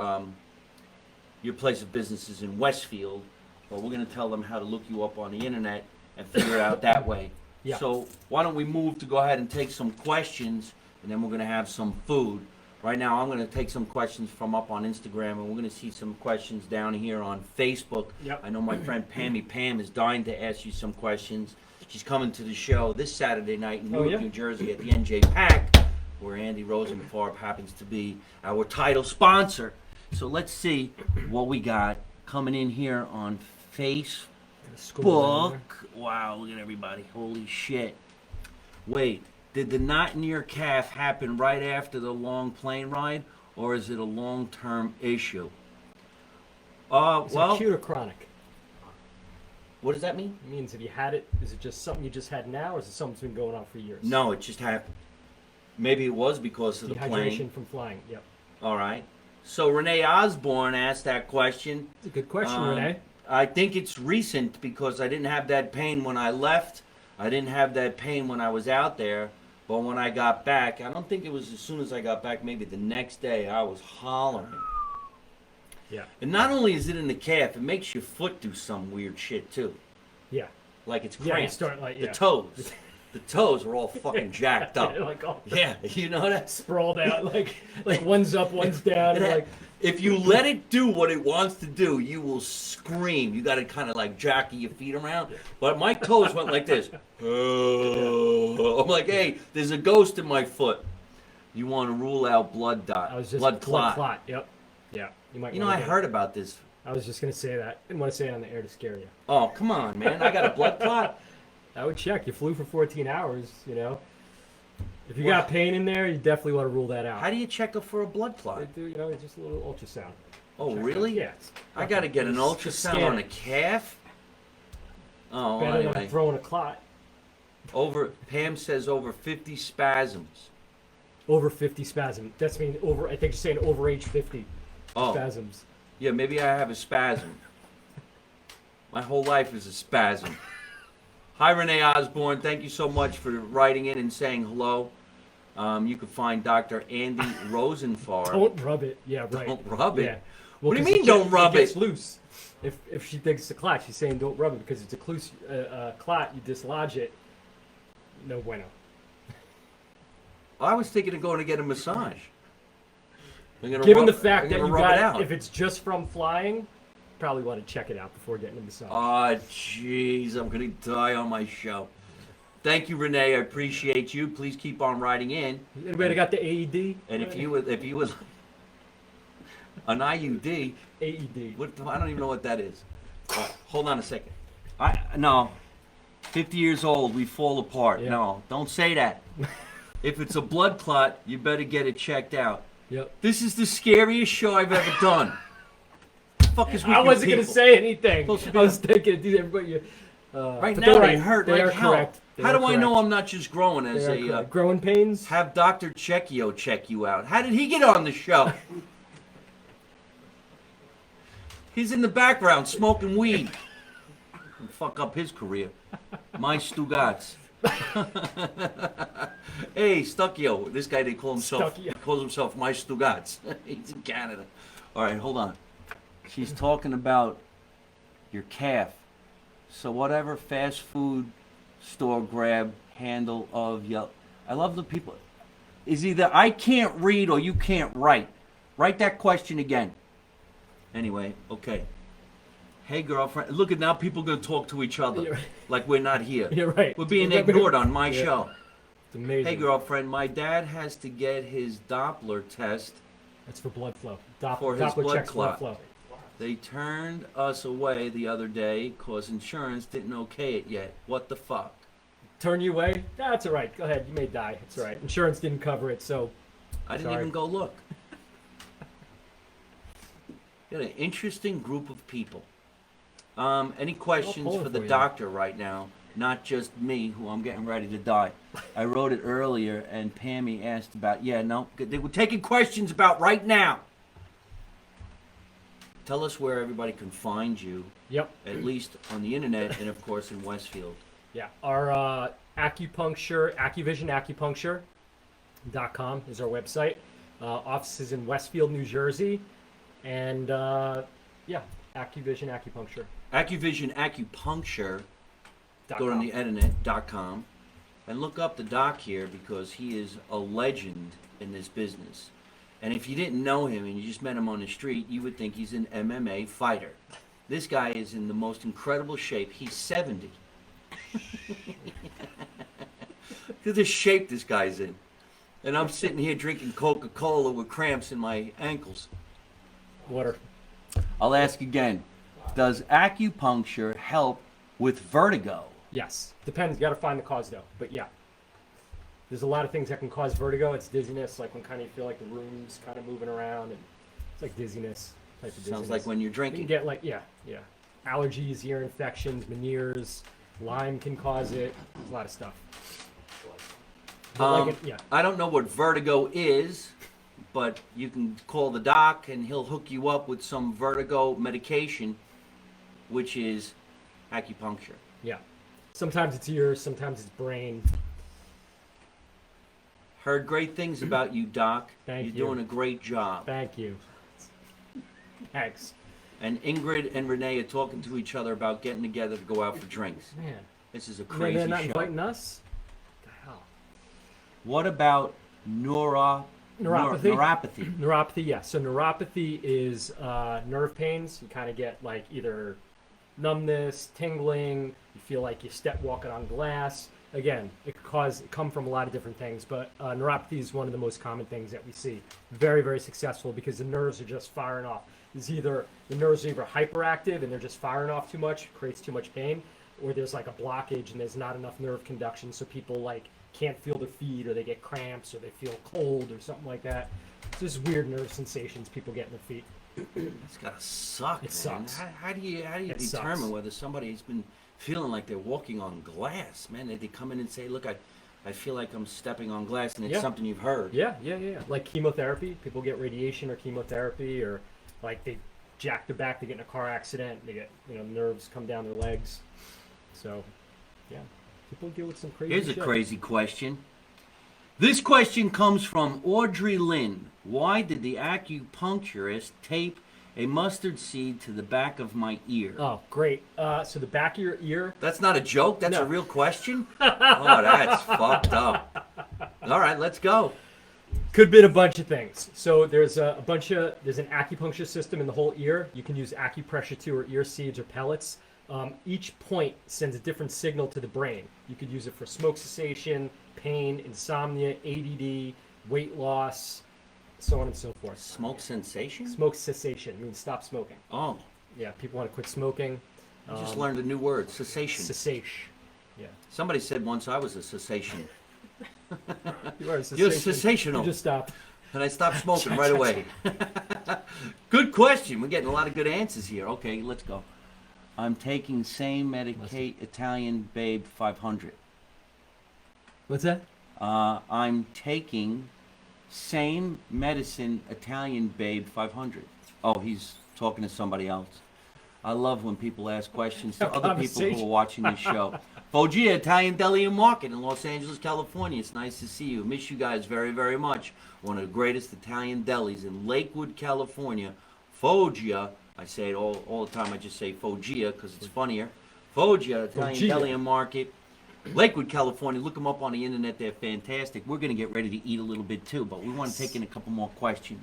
place of business is in Westfield, but we're going to tell them how to look you up on the internet and figure it out that way. Yeah. So why don't we move to go ahead and take some questions, and then we're going to have some food. Right now, I'm going to take some questions from up on Instagram, and we're going to see some questions down here on Facebook. Yep. I know my friend Pam is dying to ask you some questions. She's coming to the show this Saturday night in Newark, New Jersey at the NJ Pack, where Andy Rosenfarb happens to be our title sponsor. So let's see what we got coming in here on Facebook. Wow, look at everybody. Holy shit. Wait, did the knot in your calf happen right after the long plane ride, or is it a long-term issue? Is it Well, acute or chronic? what does that mean? It means if you had it, is it just something you just had now, or is it something that's been going on for years? No, it just happened. Maybe it was because of the Dehydration plane. from flying. Yep. All right. So Renee Osborne asked that question. It's a good question, Renee. I think it's recent because I didn't have that pain when I left. I didn't have that pain when I was out there. But when I got back, I don't think it was as soon as I got back, maybe the next day, I was hollering. Yeah. And not only is it in the calf, it makes your foot do some weird shit too. Yeah. Like it's Yeah, cramped. you start like The toes. The toes are all fucking jacked up. like all Yeah, you know that? sprawled out, like one's up, one's down. And like If you let it do what it wants to do, you will scream. You got to kind of like jockey your feet around. But my toes went like this. Oh, I'm like, hey, there's a ghost in my foot. You want to rule out blood dot, I was just blood clot. Yep. Yeah. You might. You know, wanna I get- heard about this. I was just gonna say that. Didn't want to say it on the air to scare you. Oh, come on, man. I got a blood clot. I would check. You flew for 14 hours. You know. If you Well- got pain in there, you definitely want to rule that out. How do you check for a blood clot? They do, you know, just a little ultrasound. Oh, Check really? out. Yeah. I got to get an Just ultrasound scan on a it. calf? Oh, Better than anyway. throwing a clot. Pam says over 50 spasms. Over 50 spasm. That's mean over. I think you're saying over age 50 Oh. spasms. Yeah, maybe I have a spasm. My whole life is a spasm. Hi, Renee Osborne. Thank you so much for writing in and saying hello. You can find Dr. Andy Rosenfarb. Don't rub it. Yeah, right. Don't rub it? Yeah. What do you 'cause mean don't rub it? Gets it? loose. If she thinks it's a clot, she's saying don't rub it because it's a clot. You dislodge it. No bueno. I was thinking of going to get a massage. I'm gonna Given rub- the fact I'm that gonna you rub it got, out. if it's just from flying, probably want to check it out before getting a massage. Oh, jeez, I'm gonna die on my show. Thank you, Renee. I appreciate you. Please keep on writing in. Anybody got the AED? And if you was an IUD, AED. I don't even know what that is. Hold on a second. No, 50 years old, we fall apart. Yeah. No, don't say that. If it's a blood clot, you better get it checked out. Yep. This is the scariest show I've ever done. Fuck is with I you wasn't gonna people? say anything. Supposed to be I was thinking, dude, everybody. Right but now they're they right. hurt They like are hell. correct. They How are do I know correct. I'm not just growing They as are a correct. Growing pains? have Dr. Checchio check you out? How did he get on the show? He's in the background smoking weed. And fuck up his career. My Stugats. Hey, Stuckio. This guy, they call himself, he Stuckio. calls himself My Stugats. He's in Canada. All right, hold on. She's talking about your calf. So whatever fast food store grab handle of I love the people. is either I can't read or you can't write. Write that question again. Anyway, okay. Hey, girlfriend. Look at now, people are going to talk to each other You're- like we're not here. You're right. We're being Remember- ignored on my Yeah. show. It's amazing. Hey, girlfriend. My dad has to get his Doppler test. That's for blood flow. For his Doppler blood checks clot. blood flow. They turned us away the other day because insurance didn't okay it yet. What the fuck? Turn you away? That's all right. Go ahead. You may die. It's all right. Insurance didn't cover it, so I didn't Sorry. even go look. Got an interesting group of people. Any questions pulling for the for you. doctor right now? Not just me, who I'm getting ready to die. I wrote it earlier, and Pammy asked about. Yeah, no, they were taking questions about right now. Tell us where everybody can find you, yep. at least on the internet, and of course in Westfield. Yeah. Our acupuncture, AcuVisionAcupuncture.com is our website. Office is in Westfield, New Jersey. And yeah, AcuVision Acupuncture. AcuVision Acupuncture. dot Go com. to the internet.com and look up the doc here because he is a legend in this business. And if you didn't know him and you just met him on the street, you would think he's an MMA fighter. This guy is in the most incredible shape. He's 70. Look at the shape this guy's in. And I'm sitting here drinking Coca-Cola with cramps in my ankles. Water. I'll ask again. Does acupuncture help with vertigo? Yes. Depends. You got to find the cause, though. But yeah. There's a lot of things that can cause vertigo. It's dizziness, like when kind of you feel like the room's kind of moving around. And it's like dizziness. Type of dizziness. Sounds like when you're You drinking. can get like, yeah. Allergies, ear infections, Meniere's, Lyme can cause it. There's a lot of stuff. But like yeah. I don't know what vertigo is, but you can call the doc and he'll hook you up with some vertigo medication, which is acupuncture. Yeah. Sometimes it's ears, sometimes it's brain. Heard great things about you, Doc. Thank You're you. doing a great job. Thank you. Thanks. And Ingrid and Renee are talking to each other about getting together to go out for drinks. Man. This is a Man, crazy they're not show. inviting us? What the hell? What about Neuropathy? neuropathy? Neuropathy, yeah. So neuropathy is nerve pains. You kind of get like either numbness, tingling. You feel like you step walking on glass. Again, it could come from a lot of different things, but neuropathy is one of the most common things that we see. Very, very successful because the nerves are just firing off. It's either the nerves are either hyperactive and they're just firing off too much, creates too much pain, or there's like a blockage and there's not enough nerve conduction, so people like can't feel their feet, or they get cramps, or they feel cold, or something like that. It's just weird nerve sensations people get in their feet. It's gotta suck. It man. sucks. How do you It determine sucks. whether somebody's been feeling like they're walking on glass? Man, they come in and say, "Look, I feel like I'm stepping on glass," and it's Yeah. something you've heard. Yeah. Like chemotherapy, people get radiation or chemotherapy, or like they jack their back, they get in a car accident, they get nerves come down their legs. So, yeah, people deal with some crazy. Here's a shit. crazy question. This question comes from Audrey Lynn. Why did the acupuncturist tape a mustard seed to the back of my ear? Oh, great. So the back of your ear. That's not a joke? That's No. a real question? Oh, that's fucked up. All right, let's go. Could be a bunch of things. So there's an acupuncture system in the whole ear. You can use acupressure too, or ear seeds or pellets. Each point sends a different signal to the brain. You could use it for smoke cessation, pain, insomnia, ADD, weight loss, so on and so forth. Smoke sensation? Smoke cessation means stop smoking. Oh, Yeah, people want to quit smoking. I just learned a new word, cessation. Cessation. Yeah. Somebody said once I was a cessation. You are a You're cessation. sensational. You just stop. And I stopped smoking right away. Good question. We're getting a lot of good answers here. Okay, let's go. I'm taking same Medicaid Italian Babe 500. What's that? I'm taking same medicine Italian Babe 500. Oh, he's talking to somebody else. I love when people ask questions to other people who are watching this show. Foggia Italian Deli and Market in Los Angeles, California. It's nice to see you. Miss you guys very, very much. One of the greatest Italian delis in Lakewood, California. Foggia. I say it all the time. I just say Foggia because it's funnier. Foggia Italian Foggia. Deli and Market. Lakewood, California. Look them up on the internet. They're fantastic. We're going to get ready to eat a little bit too, but we want to take in a couple more questions.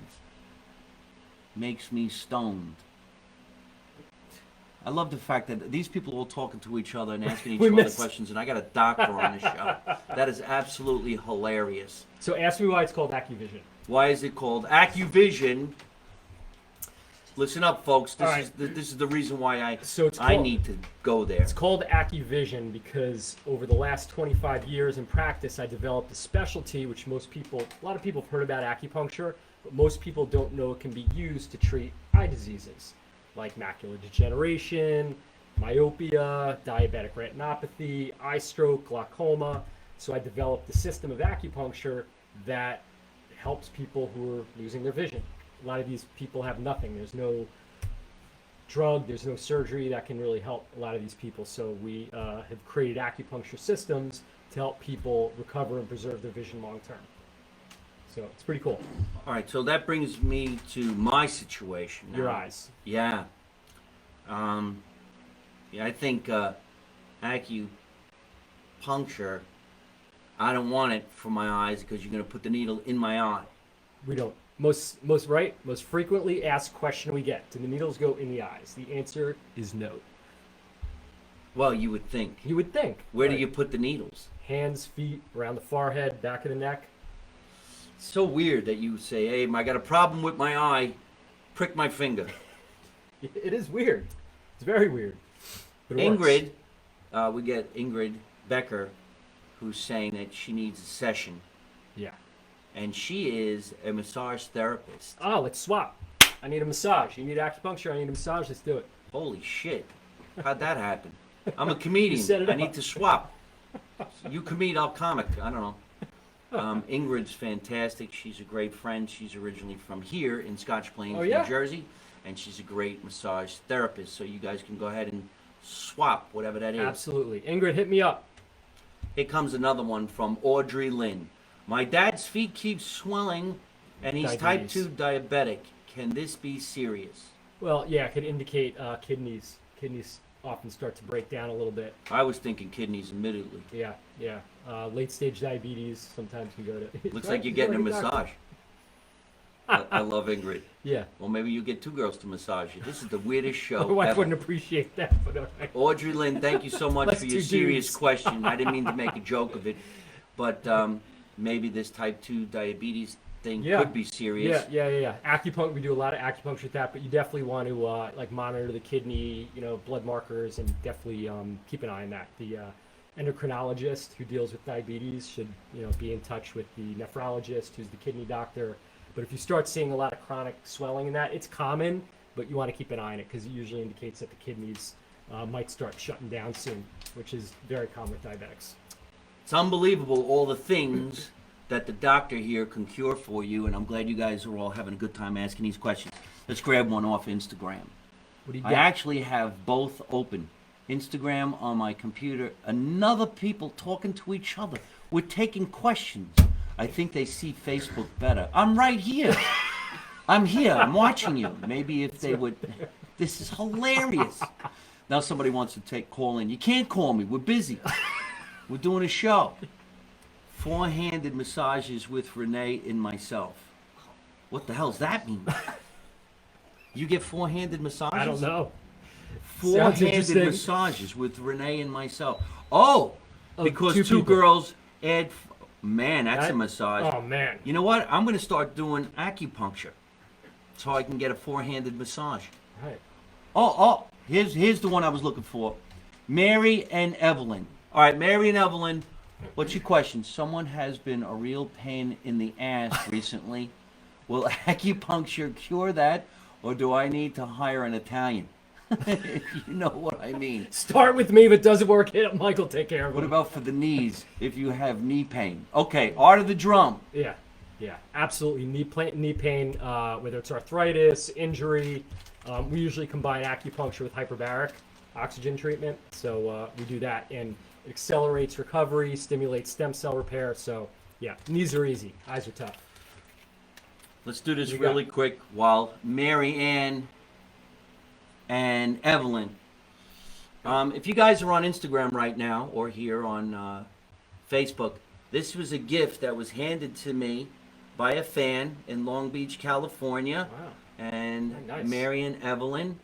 Makes me stoned. I love the fact that these people are all talking to each other and asking each other questions, and I got a doctor on the show. That is absolutely hilarious. So ask me why it's called AccuVision. Why is it called AccuVision? Listen up, folks. This is the reason why I need to go there. It's called AccuVision because over the last 25 years in practice, I developed a specialty which a lot of people have heard about acupuncture, but most people don't know it can be used to treat eye diseases like macular degeneration, myopia, diabetic retinopathy, eye stroke, glaucoma. So I developed a system of acupuncture that helps people who are losing their vision. A lot of these people have nothing. There's no drug, there's no surgery that can really help a lot of these people. So we have created acupuncture systems to help people recover and preserve their vision long term. So it's pretty cool. All right, so that brings me to my situation now. Your eyes. Yeah. I think acupuncture, I don't want it for my eyes because you're going to put the needle in my eye. We don't. Most frequently asked question we get, do the needles go in the eyes? The answer is no. Well, you would think. You would think. Where do you put the needles? Hands, feet, around the forehead, back of the neck. It's so weird that you say, hey, I got a problem with my eye, prick my finger. It is weird. It's very weird. But Ingrid, we get Ingrid Becker, who's saying that she needs a session. Yeah. And she is a massage therapist. Oh, let's swap. I need a massage. You need acupuncture. I need a massage. Let's do it. Holy shit. How'd that happen? I'm a comedian. You set it I up. need to swap. You comedian, I'll comic. I don't know. Ingrid's fantastic. She's a great friend. She's originally from here in Scotch Plains, New Jersey. And she's a great massage therapist. So you guys can go ahead and swap, whatever that is. Absolutely. Ingrid, hit me up. Here comes another one from Audrey Lynn. My dad's feet keep swelling, and he's type 2 diabetic. Can this be serious? Well, yeah, it could indicate kidneys. Kidneys often start to break down a little bit. I was thinking kidneys immediately. Yeah. Late stage diabetes sometimes can go to. Looks like you're getting a massage. I love Ingrid. Yeah. Well, maybe you get 2 girls to massage you. This is the weirdest show. My wife ever. wouldn't appreciate that, but all right. Audrey Lynn, thank you so much Let's for your do serious dudes. question. I didn't mean to make a joke of it, but maybe this type 2 diabetes thing could be serious. Yeah. Acupuncture, we do a lot of acupuncture with that, but you definitely want to monitor the kidney, blood markers, and definitely keep an eye on that. The endocrinologist who deals with diabetes should be in touch with the nephrologist who's the kidney doctor. But if you start seeing a lot of chronic swelling in that, it's common, but you want to keep an eye on it because it usually indicates that the kidneys might start shutting down soon, which is very common with diabetics. It's unbelievable all the things that the doctor here can cure for you, and I'm glad you guys are all having a good time asking these questions. Let's grab one off Instagram. What do you I got? actually have both open. Instagram on my computer, another people talking to each other. We're taking questions. I think they see Facebook better. I'm right here. I'm here. I'm watching you. Maybe if they would. This is hilarious. Now somebody wants to call in. You can't call me. We're busy. We're doing a show. 4-handed massages with Renee and myself. What the hell does that mean? You get 4-handed massages? I don't know. 4-handed massages with Renee and myself. Oh, because 2 people. girls add. Man, that's a massage. Oh man. You know what? I'm going to start doing acupuncture, so I can get a 4-handed massage. Right. Oh, here's the one I was looking for. Mary and Evelyn. All right, Mary and Evelyn. What's your question? Someone has been a real pain in the ass recently. Will acupuncture cure that, or do I need to hire an Italian? If you know what I mean. Start with me. If it doesn't work, hit up Michael. Take care of it. What about for the knees, if you have knee pain? Okay, art of the drum. Yeah, absolutely. Knee pain, whether it's arthritis, injury. We usually combine acupuncture with hyperbaric oxygen treatment. So we do that, and it accelerates recovery, stimulates stem cell repair. So yeah, knees are easy. Eyes are tough. Let's do this really quick while Mary Ann and Evelyn If you guys are on Instagram right now or here on Facebook, this was a gift that was handed to me by a fan in Long Beach, California, Wow. and Very nice. Marion Evelyn.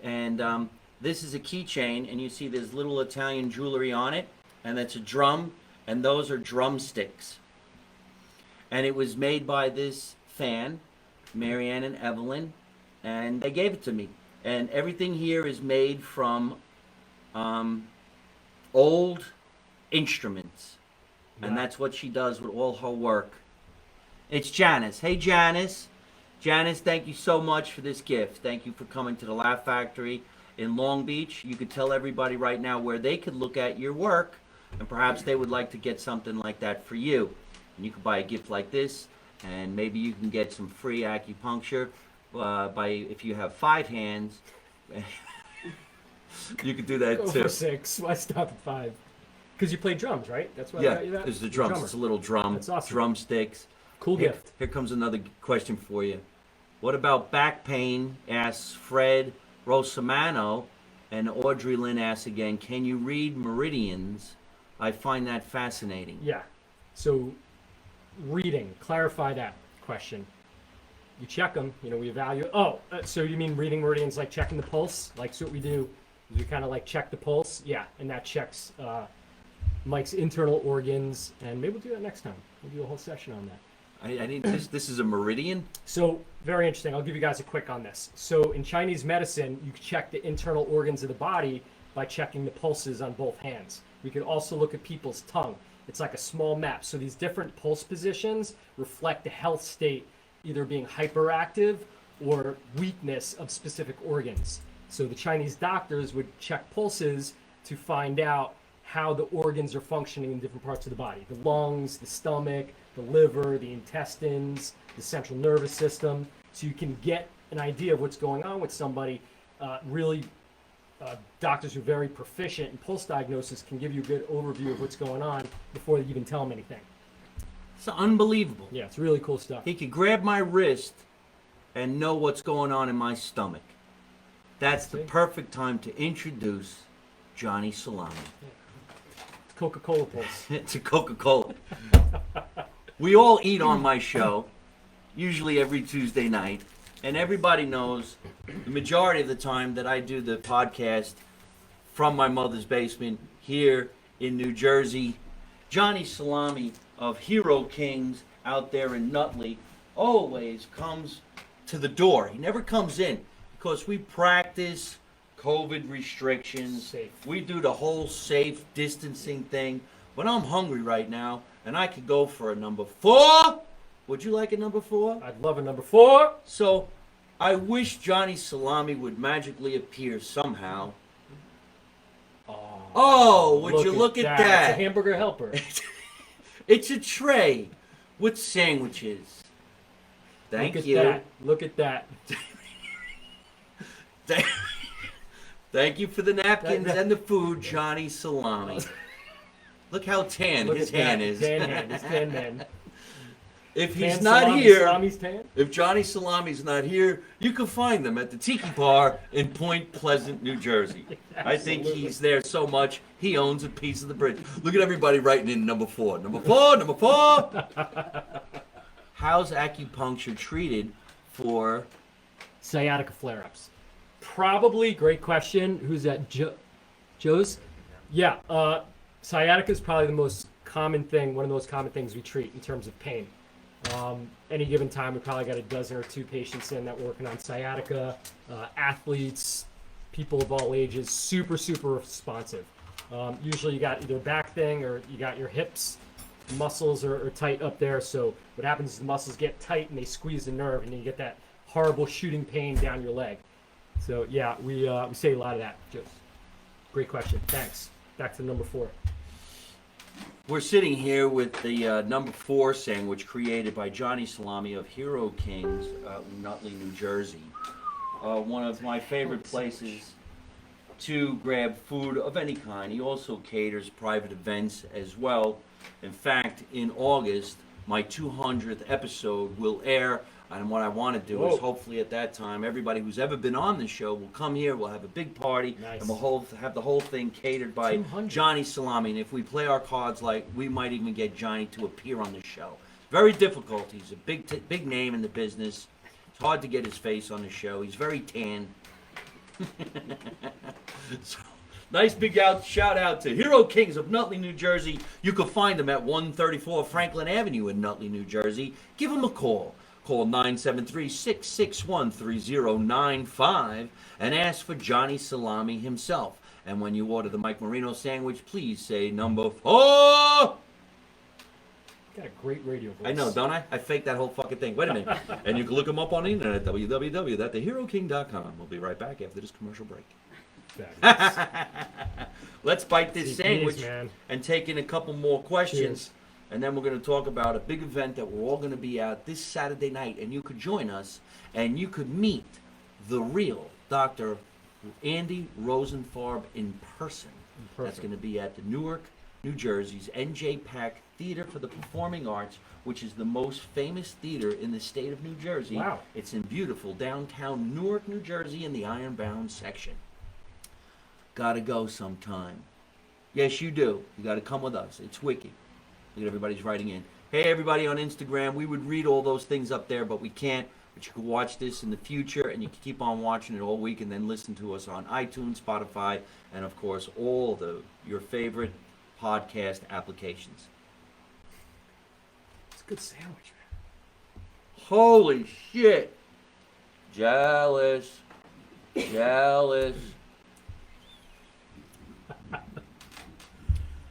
And this is a keychain, and you see there's little Italian jewelry on it, and that's a drum, and those are drumsticks. And it was made by this fan, Marianne and Evelyn, and they gave it to me. And everything here is made from old instruments. And Wow. that's what she does with all her work. It's Janice. Hey, Janice. Janice, thank you so much for this gift. Thank you for coming to the Laugh Factory in Long Beach. You could tell everybody right now where they could look at your work, and perhaps they would like to get something like that for you. And you could buy a gift like this, and maybe you can get some free acupuncture if you have 5 hands. You could do that Go too. for 6. Why stop at 5? Because you play drums, right? That's why I Yeah, got you that? it's the You're a drums. drummer. It's a little drum. That's awesome. Drumsticks. Cool Here, gift. here comes another question for you. What about back pain? Asks Fred Rosamano, and Audrey Lynn asks again, can you read meridians? I find that fascinating. Yeah. So, reading. Clarify that question. You check them. We evaluate. Oh, so you mean reading meridians like checking the pulse? Like, so what we do is we kind of like check the pulse. Yeah, and that checks Mike's internal organs. And maybe we'll do that next time. We'll do a whole session on that. I need this. This is a meridian. So, very interesting. I'll give you guys a quick on this. So, in Chinese medicine, you can check the internal organs of the body by checking the pulses on both hands. We could also look at people's tongue. It's like a small map. So, these different pulse positions reflect the health state, either being hyperactive or weakness of specific organs. So, the Chinese doctors would check pulses to find out how the organs are functioning in different parts of the body: the lungs, the stomach, the liver, the intestines, the central nervous system. So you can get an idea of what's going on with somebody. Doctors who are very proficient in pulse diagnosis can give you a good overview of what's going on before they even tell them anything. It's unbelievable. Yeah, it's really cool stuff. He could grab my wrist and know what's going on in my stomach. That's the See? perfect time to introduce Johnny Salami. Coca-Cola pulse. It's a Coca-Cola. We all eat on my show, usually every Tuesday night, and everybody knows the majority of the time that I do the podcast from my mother's basement here in New Jersey. Johnny Salami of Hero Kings out there in Nutley always comes to the door. He never comes in because we practice COVID restrictions. Safe. We do the whole safe distancing thing. But I'm hungry right now, and I could go for a number 4. Would you like a number 4? I'd love a number 4. So, I wish Johnny Salami would magically appear somehow. Oh, would you look at It's a that? hamburger helper. It's a tray with sandwiches. Thank Look at you. that. Look at that. Thank you for the napkins That- and the food, Johnny Salami. Look how tan Look his at that. hand is. Tan hand. His tan man. If he's Tan not salami, here, Salami's tan? if Johnny Salami's not here, you can find them at the Tiki Bar in Point Pleasant, New Jersey. I think Absolutely. he's there so much, he owns a piece of the bridge. Look at everybody writing in number 4. Number 4, number 4. How's acupuncture treated for... Sciatica flare-ups. Probably, great question. Who's that? Joe's? Yeah, sciatica is probably the most common thing, one of the most common things we treat in terms of pain. Any given time, we probably got a dozen or 2 patients in that we're working on sciatica. Athletes, people of all ages, super, super responsive. Usually you got either a back thing or you got your hips. Muscles are tight up there, so what happens is the muscles get tight and they squeeze the nerve, and then you get that horrible shooting pain down your leg. So yeah, we say a lot of that. Just great question. Thanks. Back to number 4. We're sitting here with the number 4 sandwich created by Johnny Salami of Hero Kings, Nutley, New Jersey. One of my favorite places to grab food of any kind. He also caters private events as well. In fact, in August, my 200th episode will air And what I want to do is hopefully at that time, everybody who's ever been on the show will come here. We'll have a big party, and we'll have the whole thing catered by 200. Johnny Salami. And if we play our cards like, we might even get Johnny to appear on the show. Very difficult. He's a big name in the business. It's hard to get his face on the show. He's very tan. So, nice big shout out to Hero Kings of Nutley, New Jersey. You can find them at 134 Franklin Avenue in Nutley, New Jersey. Give them a call. Call 973-661-3095 and ask for Johnny Salami himself. And when you order the Mike Marino sandwich, please say number 4. Got a great radio voice. I know, don't I? I faked that whole fucking thing. Wait a minute. And you can look him up on the internet at www.theheroking.com. We'll be right back after this commercial break. Let's bite this sandwich and take in a couple more questions. Cheers. And then we're going to talk about a big event that we're all going to be at this Saturday night. And you could join us and you could meet the real Dr. Andy Rosenfarb in person. That's going to be at the Newark, New Jersey's NJ Pack Theater for the Performing Arts, which is the most famous theater in the state of New Jersey. Wow. It's in beautiful downtown Newark, New Jersey in the Ironbound section. Gotta go sometime. Yes, you do. You gotta come with us. It's wicked. Look at everybody's writing in. Hey, everybody on Instagram, we would read all those things up there, but we can't. But you can watch this in the future, and you can keep on watching it all week, and then listen to us on iTunes, Spotify, and of course, all your favorite podcast applications. It's a good sandwich, man. Holy shit. Jealous. Jealous.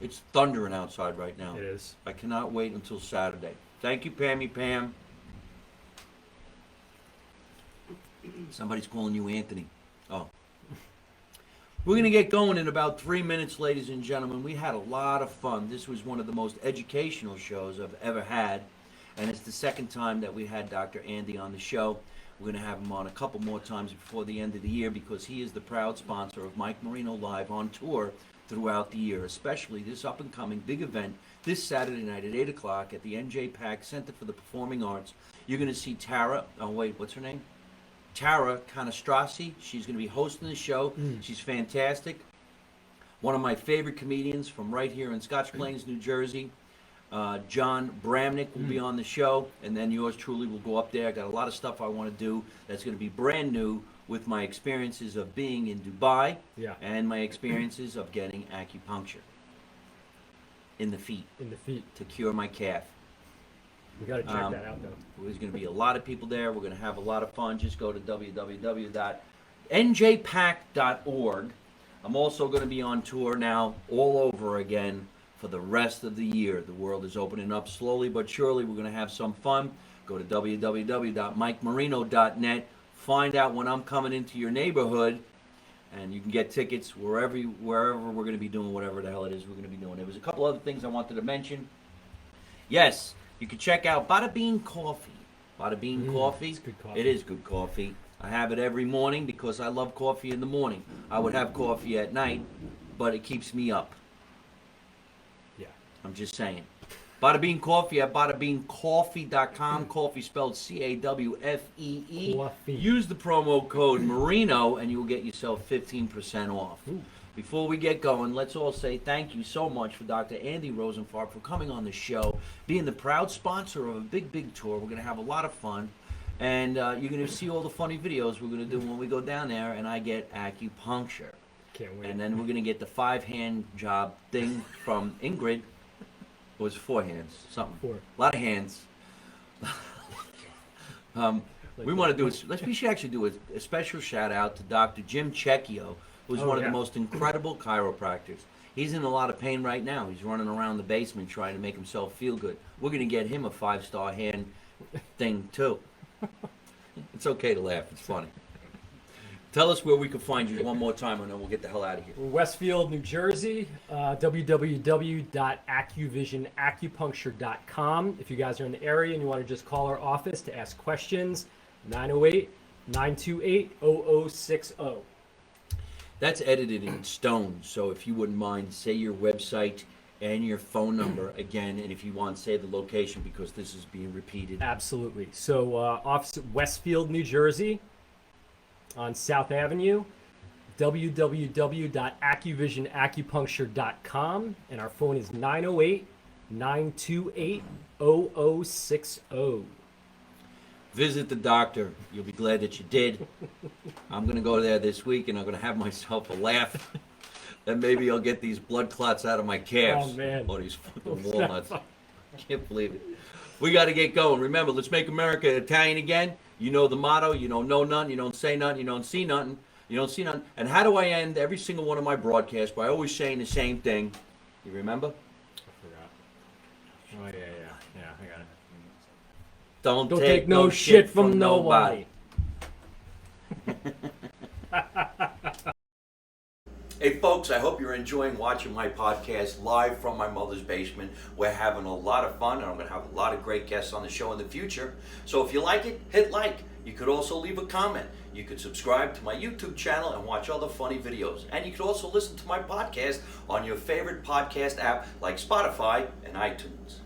It's thundering outside right now. It is. I cannot wait until Saturday. Thank you, Pammy Pam. Somebody's calling you Anthony. Oh. We're going to get going in about 3 minutes, ladies and gentlemen. We had a lot of fun. This was one of the most educational shows I've ever had. And it's the second time that we had Dr. Andy on the show. We're going to have him on a couple more times before the end of the year because he is the proud sponsor of Mike Marino Live on tour throughout the year, especially this up-and-coming big event this Saturday night at 8 o'clock at the NJ Pack Center for the Performing Arts. You're going to see Tara, oh wait, what's her name? Tara Canastrassi. She's going to be hosting the show. She's fantastic. One of my favorite comedians from right here in Scotch Plains, New Jersey. John Bramnick will be on the show, and then yours truly will go up there. I got a lot of stuff I want to do that's going to be brand new with my experiences of being in Dubai and my experiences of getting acupuncture in the feet. In the feet. To cure my calf. We got to check that out, though. There's going to be a lot of people there. We're going to have a lot of fun. Just go to www.njpack.org. I'm also going to be on tour now all over again for the rest of the year. The world is opening up slowly but surely. We're going to have some fun. Go to www.mikemarino.net. Find out when I'm coming into your neighborhood, and you can get tickets wherever we're going to be doing whatever the hell it is we're going to be doing. There was a couple other things I wanted to mention. Yes, you can check out Bada Bean Coffee. Bada Bean Coffee. It's good coffee. It is good coffee. I have it every morning because I love coffee in the morning. I would have coffee at night, but it keeps me up. Yeah. I'm just saying. Bada Bean Coffee at badabeancoffee.com. Coffee spelled CAWFEE. Coffee. Use the promo code Marino and you will get yourself 15% off. Ooh. Before we get going, let's all say thank you so much for Dr. Andy Rosenfarb for coming on the show, being the proud sponsor of a big, big tour. We're going to have a lot of fun. And you're going to see all the funny videos we're going to do when we go down there and I get acupuncture. Can't wait. And then we're going to get the 5-hand job thing from Ingrid. It was 4 hands, something. 4. A lot of hands. We want to do it. We should actually do a special shout out to Dr. Jim Cecchio, who's one of the most incredible chiropractors. He's in a lot of pain right now. He's running around the basement trying to make himself feel good. We're going to get him a 5-star hand thing too. It's okay to laugh. It's funny. Tell us where we can find you one more time, and then we'll get the hell out of here. Westfield, New Jersey, www.acuvisionacupuncture.com. If you guys are in the area and you want to just call our office to ask questions, 908-928-0060. That's edited in stone, so if you wouldn't mind, say your website and your phone number again, and if you want, say the location because this is being repeated. Absolutely. So, office at Westfield, New Jersey, on South Avenue, www.acuvisionacupuncture.com, and our phone is 908-928-0060. Visit the doctor. You'll be glad that you did. I'm going to go there this week, and I'm going to have myself a laugh. And maybe I'll get these blood clots out of my calves. Oh, man. Oh, these fucking walnuts. I can't believe it. We got to get going. Remember, let's make America Italian again. You know the motto. You don't know nothing. You don't say nothing. You don't see nothing. You don't see nothing. And how do I end every single one of my broadcasts? By always saying the same thing. You remember? I forgot. Oh, yeah, I got it. Don't take no shit from nobody. Hey folks, I hope you're enjoying watching my podcast live from my mother's basement. We're having a lot of fun, and I'm going to have a lot of great guests on the show in the future. So if you like it, hit like. You could also leave a comment. You could subscribe to my YouTube channel and watch other funny videos. And you could also listen to my podcast on your favorite podcast app like Spotify and iTunes.